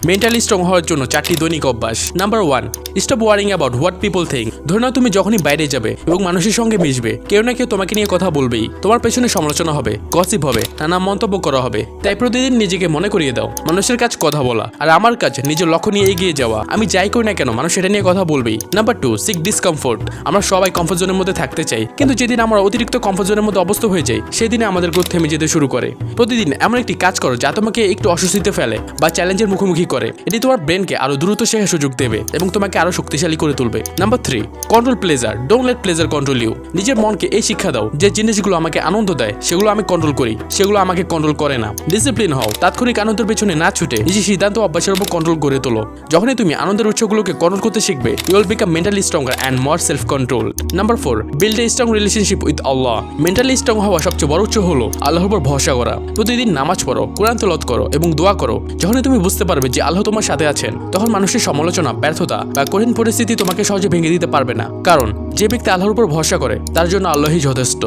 Mentally strong হওয়ার জন্য 4টি দৈনিক অভ্যাস। Number 1, stop worrying about what people think. ধরে নাও তুমি যখনই বাইরে যাবে এবং মানুষের সঙ্গে মিশবে, কেউ না কেউ তোমাকে নিয়ে কথা বলবেই। তোমার পেছনে সমালোচনা হবে, গসিপ হবে, নানা মন্তব্য করা হবে। তাই প্রতিদিন নিজেকে মনে করিয়ে দাও, মানুষের কাজ কথা বলা, আর আমার কাজ নিজের লক্ষ্য নিয়ে এগিয়ে যাওয়া। আমি যাই করি না কেন, মানুষ এটা নিয়ে কথা বলবেই। Number 2, sick discomfort. আমরা সবাই কমফোর্ট জোনের মধ্যে থাকতে চাই, কিন্তু যেদিন আমরা অতিরিক্ত কমফোর্ট জোনের মধ্যে অবস্থ হয়ে যাই, সেদিনে আমাদের গ্রোথ থেমে যেতে শুরু করে। প্রতিদিন এমন একটি কাজ করো যা তোমাকে একটু অস্বস্তিতে ফেলে বা চ্যালেঞ্জের মুখোমুখি করে। এটি তোমার ব্রেনকে আরো দ্রুত শেখার সুযোগ দেবে এবং তোমাকে আরো শক্তিশালী করে তুলবে। Number 3, control pleasure. Don't let pleasure control you. নিজের মনকে এই শিক্ষা দাও যে জিনিসগুলো আমাকে আনন্দ দেয় সেগুলো আমি কন্ট্রোল করি, সেগুলো আমাকে কন্ট্রোল করে না। ডিসিপ্লিন হও, তাৎক্ষণিক আনন্দের পেছনে না ছুটে নিজের সিদ্ধান্ত অভ্যাসের উপর কন্ট্রোল করে তোলো। যখনই তুমি আনন্দের উৎসগুলোকে কন্ট্রোল করতে শিখবে, you will become mentally stronger and more self control. Number 4, build a strong relationship with Allah. Mentally strong হওয়া সবচেয়ে বড় উৎস হলো আল্লাহর উপর ভরসা করা। প্রতিদিন নামাজ পড়ো, কোরআন তেলাওয়াত করো এবং দোয়া করো। যখনই তুমি বুঝতে পারবে যে আল্লাহ তোমার সাথে আছেন, তখন মানুষের সমালোচনা, ব্যর্থতা বা কঠিন পরিস্থিতি তোমাকে সহজে ভেঙে দিতে পারবে না। কারণ যে ব্যক্তি আল্লাহর উপর ভরসা করে, তার জন্য আল্লাহই যথেষ্ট।